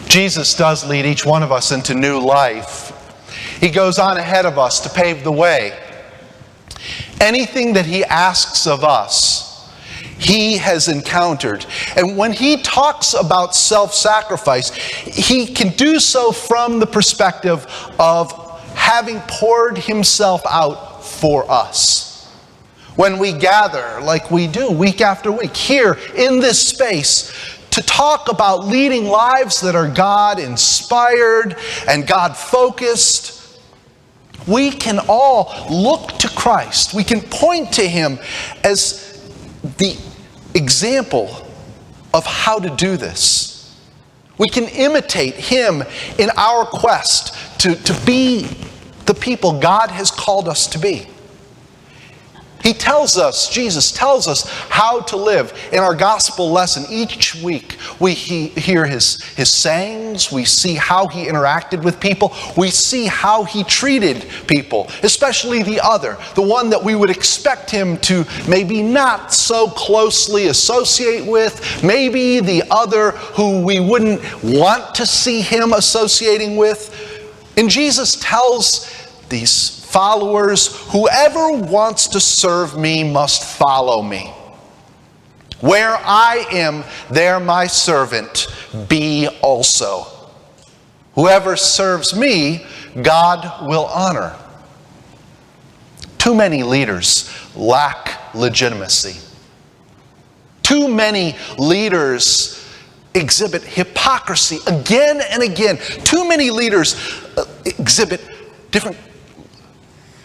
Jesus does lead each one of us into new life. He goes on ahead of us to pave the way. Anything that he asks of us, he has encountered. And when he talks about self-sacrifice, he can do so from the perspective of having poured himself out for us. When we gather, like we do week after week, here in this space, to talk about leading lives that are God-inspired and God-focused, we can all look to Christ. We can point to him as the example of how to do this. We can imitate him in our quest to be the people God has called us to be. He tells us, Jesus tells us how to live. In our gospel lesson, each week we hear his sayings, we see how he interacted with people, we see how he treated people, especially the other, the one that we would expect him to maybe not so closely associate with, maybe the other who we wouldn't want to see him associating with. And Jesus tells these followers, whoever wants to serve me must follow me. Where I am, there my servant be also. Whoever serves me, God will honor. Too many leaders lack legitimacy. Too many leaders exhibit hypocrisy again and again. Too many leaders exhibit different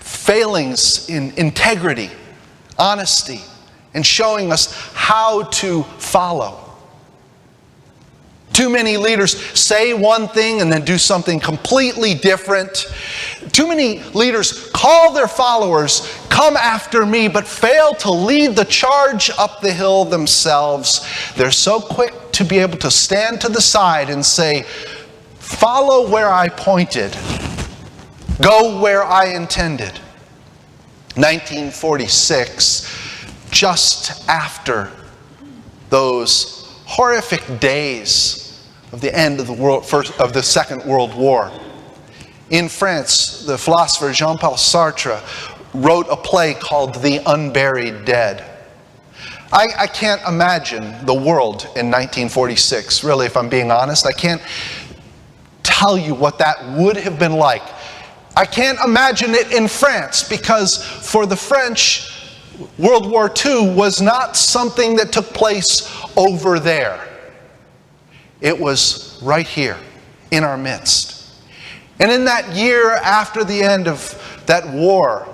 failings in integrity, honesty, and showing us how to follow. Too many leaders say one thing and then do something completely different. Too many leaders call their followers, "Come after me," but fail to lead the charge up the hill themselves. They're so quick to be able to stand to the side and say, "Follow where I pointed. Go where I intended." 1946, just after those horrific days of the end of the Second World War, in France, the philosopher Jean-Paul Sartre wrote a play called The Unburied Dead. I can't imagine the world in 1946, really, if I'm being honest. I can't tell you what that would have been like. I can't imagine it in France, because for the French, World War II was not something that took place over there. It was right here, in our midst. And in that year after the end of that war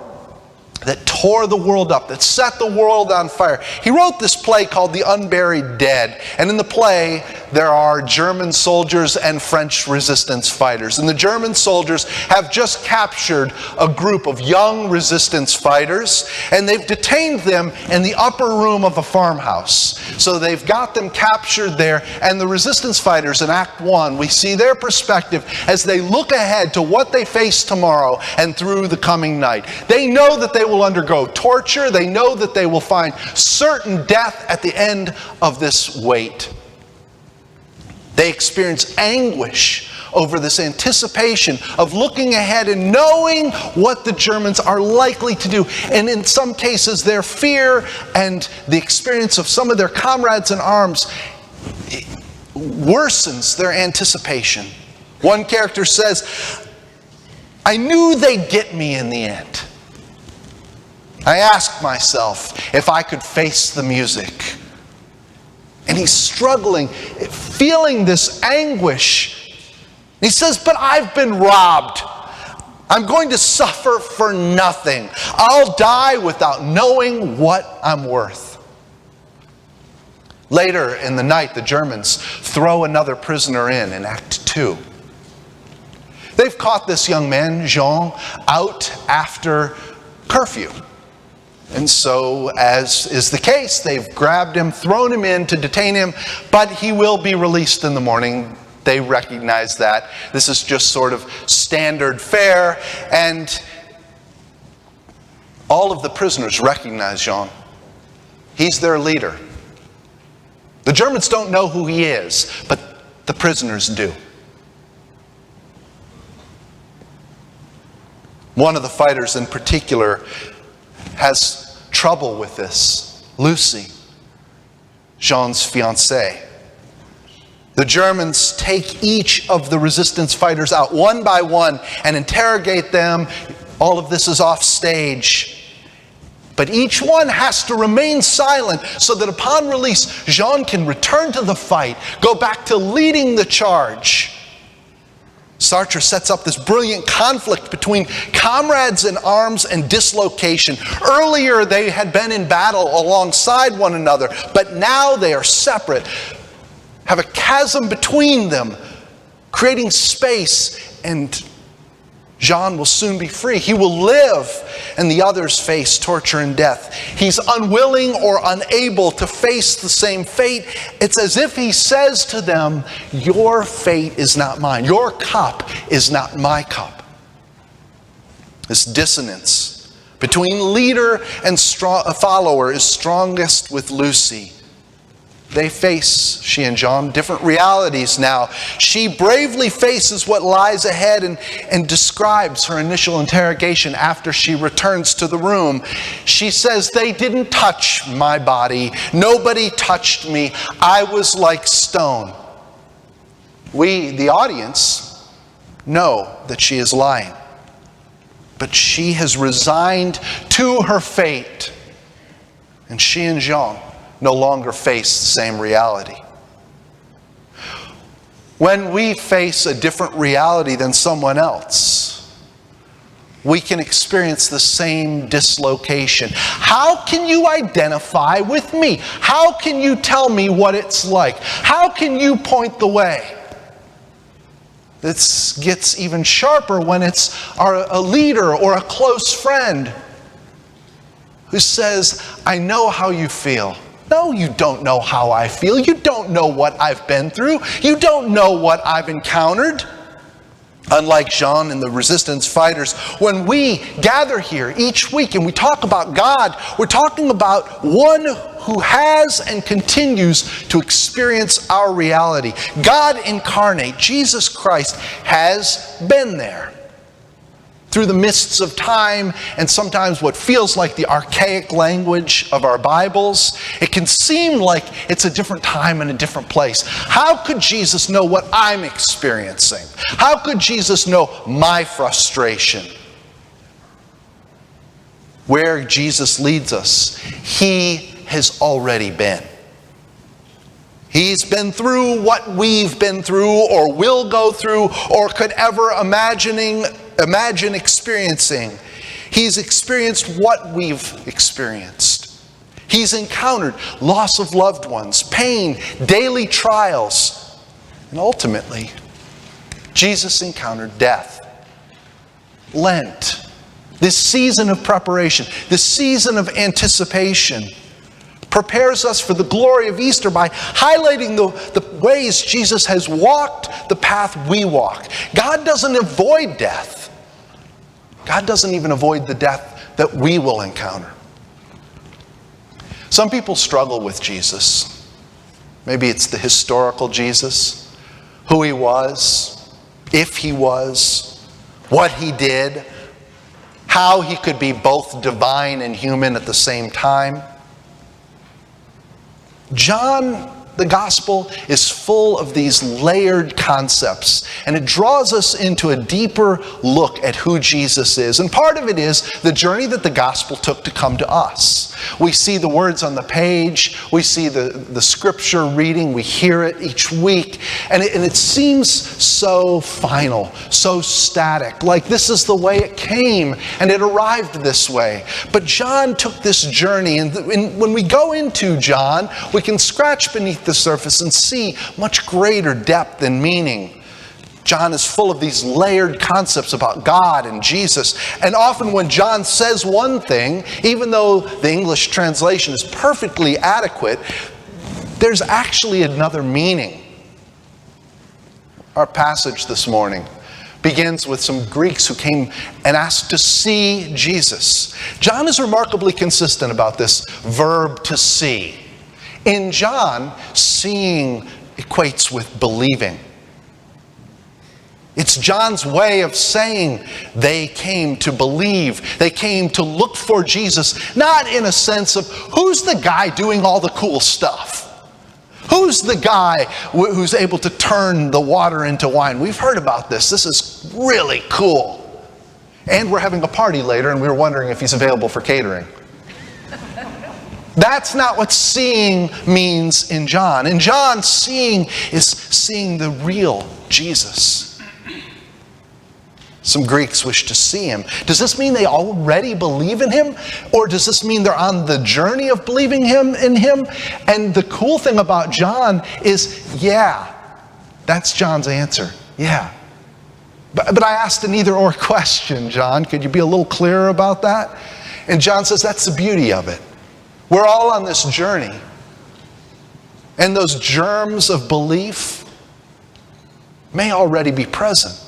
that tore the world up, that set the world on fire, he wrote this play called The Unburied Dead. And in the play, there are German soldiers and French resistance fighters. And the German soldiers have just captured a group of young resistance fighters, and they've detained them in the upper room of a farmhouse. So they've got them captured there, and the resistance fighters in Act 1, we see their perspective as they look ahead to what they face tomorrow and through the coming night. They know that they will undergo torture. They know that they will find certain death at the end of this wait. They experience anguish over this anticipation of looking ahead and knowing what the Germans are likely to do. And in some cases, their fear and the experience of some of their comrades in arms worsens their anticipation. One character says, "I knew they'd get me in the end. I asked myself if I could face the music." And he's struggling, feeling this anguish. He says, "But I've been robbed. I'm going to suffer for nothing. I'll die without knowing what I'm worth." Later in the night, the Germans throw another prisoner in Act 2. They've caught this young man, Jean, out after curfew. And so, as is the case, they've grabbed him, thrown him in to detain him, but he will be released in the morning. They recognize that. This is just sort of standard fare, and all of the prisoners recognize Jean. He's their leader. The Germans don't know who he is, but the prisoners do. One of the fighters in particular has trouble with this. Lucy, Jean's fiancée. The Germans take each of the resistance fighters out one by one and interrogate them. All of this is off stage. But each one has to remain silent so that upon release, Jean can return to the fight, go back to leading the charge. Sartre sets up this brilliant conflict between comrades in arms and dislocation. Earlier, they had been in battle alongside one another, but now they are separate, have a chasm between them, creating space, and Jean will soon be free. He will live, and the others face torture and death. He's unwilling or unable to face the same fate. It's as if he says to them, your fate is not mine. Your cup is not my cup. This dissonance between leader and follower is strongest with Lucy. They face, she and Jean, different realities now. She bravely faces what lies ahead and describes her initial interrogation after she returns to the room. She says, they didn't touch my body. Nobody touched me. I was like stone. We, the audience, know that she is lying. But she has resigned to her fate. And she and Jean no longer face the same reality. When we face a different reality than someone else, we can experience the same dislocation. How can you identify with me? How can you tell me what it's like? How can you point the way? This gets even sharper when it's a leader or a close friend who says, I know how you feel. No, you don't know how I feel. You don't know what I've been through. You don't know what I've encountered. Unlike Jean and the resistance fighters, when we gather here each week and we talk about God, we're talking about one who has and continues to experience our reality. God incarnate, Jesus Christ, has been there. Through the mists of time and sometimes what feels like the archaic language of our Bibles, it can seem like it's a different time and a different place. How could Jesus know what I'm experiencing? How could Jesus know my frustration? Where Jesus leads us, He has already been. He's been through what we've been through or will go through or could ever imagine experiencing. He's experienced what we've experienced. He's encountered loss of loved ones, pain, daily trials, and ultimately, Jesus encountered death. Lent, this season of preparation, this season of anticipation, prepares us for the glory of Easter by highlighting the ways Jesus has walked the path we walk. God doesn't avoid death. God doesn't even avoid the death that we will encounter. Some people struggle with Jesus. Maybe it's the historical Jesus, who he was, if he was, what he did, how he could be both divine and human at the same time. John, the gospel, is full of these layered concepts, and it draws us into a deeper look at who Jesus is. And part of it is the journey that the gospel took to come to us. We see the words on the page, we see the scripture reading, we hear it each week, and it seems so final, so static, like this is the way it came, and it arrived this way. But John took this journey, and when we go into John, we can scratch beneath the surface and see much greater depth and meaning. John is full of these layered concepts about God and Jesus. And often when John says one thing, even though the English translation is perfectly adequate, there's actually another meaning. Our passage this morning begins with some Greeks who came and asked to see Jesus. John is remarkably consistent about this verb to see. In John, seeing equates with believing. It's John's way of saying they came to believe. They came to look for Jesus, not in a sense of who's the guy doing all the cool stuff? Who's the guy who's able to turn the water into wine? We've heard about this. This is really cool. And we're having a party later, and we were wondering if he's available for catering. That's not what seeing means in John. In John, seeing is seeing the real Jesus. Some Greeks wish to see him. Does this mean they already believe in him? Or does this mean they're on the journey of believing in him? And the cool thing about John is, yeah, that's John's answer. Yeah. But I asked an either or question, John. Could you be a little clearer about that? And John says that's the beauty of it. We're all on this journey. And those germs of belief may already be present.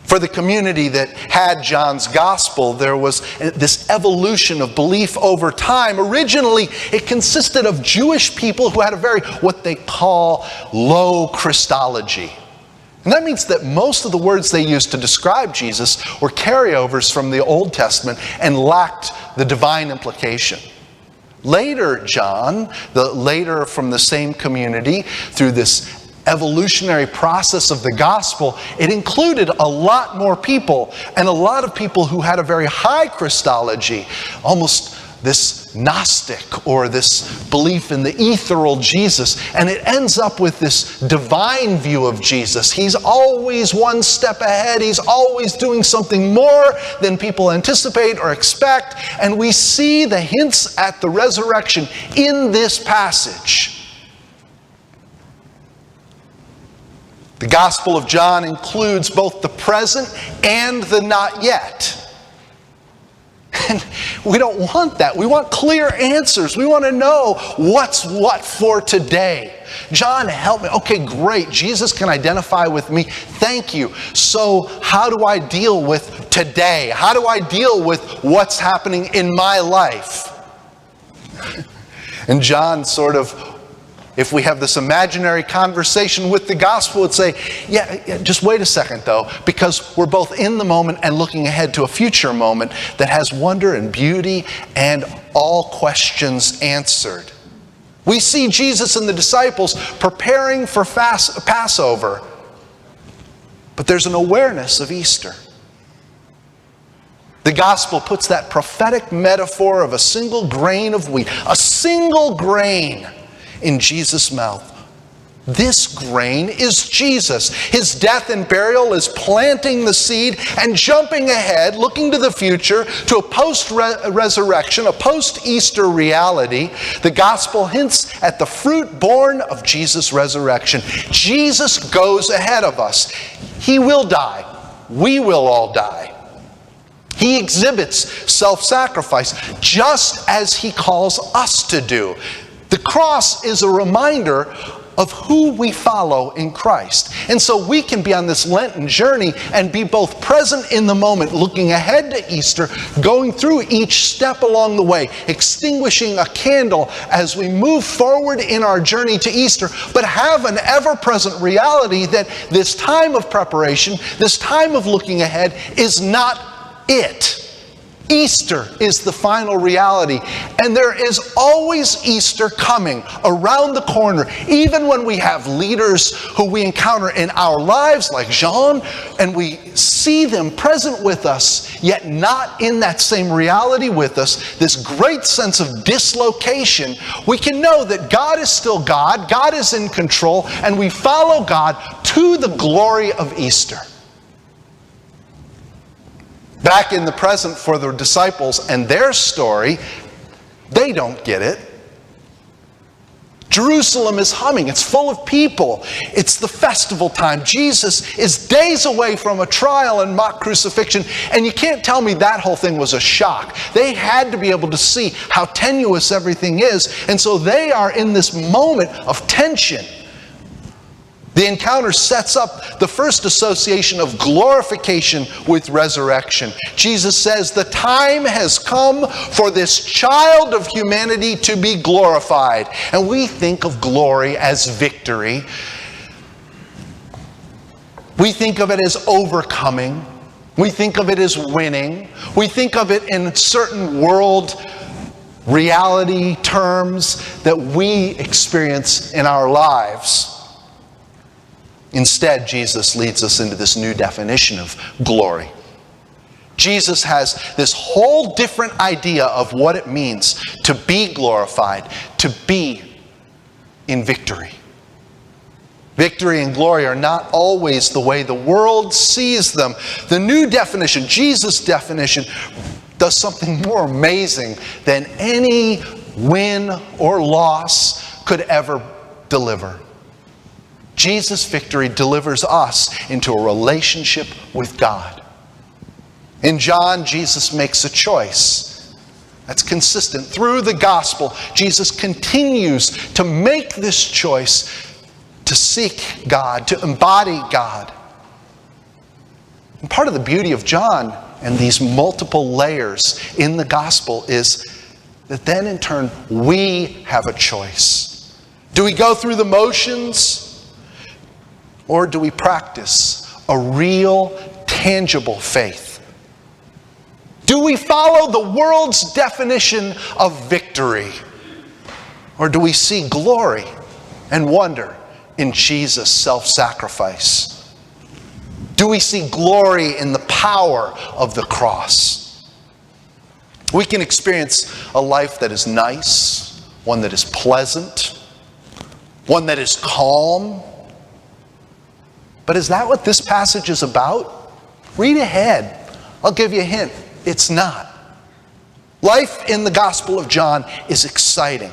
For the community that had John's gospel, there was this evolution of belief over time. Originally, it consisted of Jewish people who had a very, what they call, low Christology. And that means that most of the words they used to describe Jesus were carryovers from the Old Testament and lacked the divine implication. Later, John, later from the same community, through this evolutionary process of the gospel, it included a lot more people, and a lot of people who had a very high Christology, almost this Gnostic or this belief in the ethereal Jesus, and it ends up with this divine view of Jesus. He's always one step ahead. He's always doing something more than people anticipate or expect, and we see the hints at the resurrection in this passage. The Gospel of John includes both the present and the not yet. And we don't want that. We want clear answers. We want to know what's what for today. John, help me. Okay, great. Jesus can identify with me. Thank you. So how do I deal with today? How do I deal with what's happening in my life? And John sort of, if we have this imaginary conversation with the gospel, would say, yeah, just wait a second though, because we're both in the moment and looking ahead to a future moment that has wonder and beauty and all questions answered. We see Jesus and the disciples preparing for Passover, but there's an awareness of Easter. The gospel puts that prophetic metaphor of a single grain of wheat, a single grain, in Jesus' mouth. This grain is Jesus. His death and burial is planting the seed and jumping ahead, looking to the future, to a post-resurrection, a post-Easter reality. The gospel hints at the fruit born of Jesus' resurrection. Jesus goes ahead of us. He will die. We will all die. He exhibits self-sacrifice, just as he calls us to do. The cross is a reminder of who we follow in Christ. And so we can be on this Lenten journey and be both present in the moment, looking ahead to Easter, going through each step along the way, extinguishing a candle as we move forward in our journey to Easter, but have an ever-present reality that this time of preparation, this time of looking ahead, is not it. Easter is the final reality, and there is always Easter coming around the corner, even when we have leaders who we encounter in our lives like Jean, and we see them present with us, yet not in that same reality with us, this great sense of dislocation. We can know that God is still God, God is in control, and we follow God to the glory of Easter. Back in the present for the disciples and their story, they don't get it. Jerusalem is humming. It's full of people. It's the festival time. Jesus is days away from a trial and mock crucifixion, and you can't tell me that whole thing was a shock. They had to be able to see how tenuous everything is, and so they are in this moment of tension. The encounter sets up the first association of glorification with resurrection. Jesus says, the time has come for this child of humanity to be glorified. And we think of glory as victory. We think of it as overcoming. We think of it as winning. We think of it in certain world reality terms that we experience in our lives. Instead, Jesus leads us into this new definition of glory. Jesus has this whole different idea of what it means to be glorified, to be in victory. Victory and glory are not always the way the world sees them. The new definition, Jesus' definition, does something more amazing than any win or loss could ever deliver. Jesus' victory delivers us into a relationship with God. In John, Jesus makes a choice that's consistent. Through the gospel, Jesus continues to make this choice to seek God, to embody God. And part of the beauty of John and these multiple layers in the gospel is that then in turn we have a choice. Do we go through the motions, or do we practice a real, tangible faith? Do we follow the world's definition of victory, or do we see glory and wonder in Jesus' self-sacrifice? Do we see glory in the power of the cross? We can experience a life that is nice, one that is pleasant, one that is calm. But is that what this passage is about? Read ahead. I'll give you a hint. It's not. Life in the Gospel of John is exciting.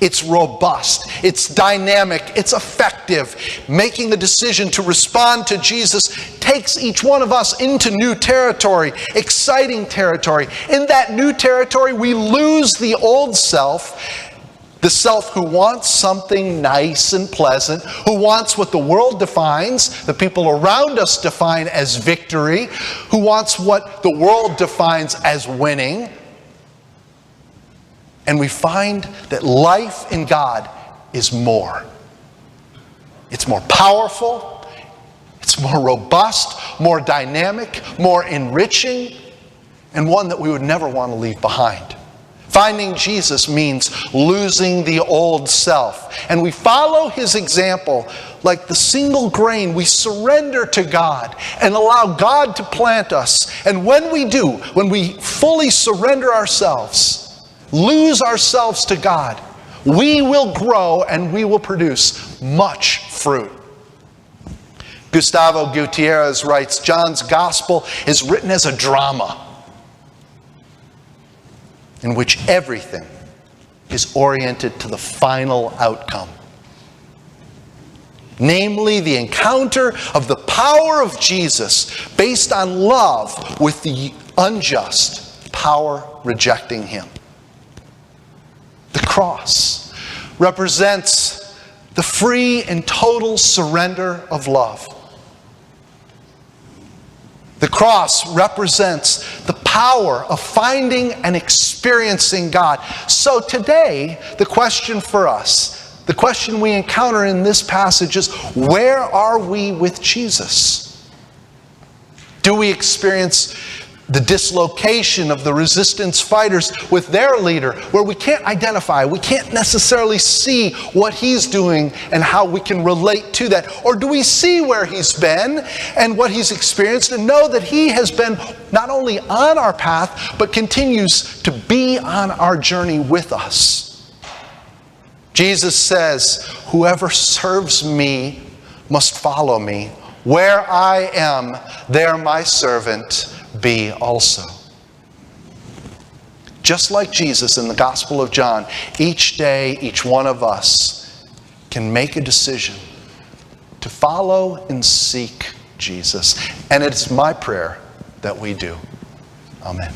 It's robust. It's dynamic. It's effective. Making the decision to respond to Jesus takes each one of us into new territory, exciting territory. In that new territory, we lose the old self, the self who wants something nice and pleasant, who wants what the world defines, the people around us define as victory, who wants what the world defines as winning. And we find that life in God is more. It's more powerful, it's more robust, more dynamic, more enriching, and one that we would never want to leave behind. Finding Jesus means losing the old self. And we follow his example like the single grain. We surrender to God and allow God to plant us. And when we do, when we fully surrender ourselves, lose ourselves to God, we will grow and we will produce much fruit. Gustavo Gutierrez writes, John's gospel is written as a drama in which everything is oriented to the final outcome. Namely, the encounter of the power of Jesus based on love with the unjust power rejecting him. The cross represents the free and total surrender of love. The cross represents the power of finding and experiencing God. So today, the question for us, the question we encounter in this passage is, where are we with Jesus? Do we experience the dislocation of the resistance fighters with their leader, where we can't identify, we can't necessarily see what he's doing and how we can relate to that? Or do we see where he's been and what he's experienced and know that he has been not only on our path, but continues to be on our journey with us? Jesus says, whoever serves me must follow me. Where I am, there my servant be also. Just like Jesus in the Gospel of John, each day, each one of us can make a decision to follow and seek Jesus. And it's my prayer that we do. Amen.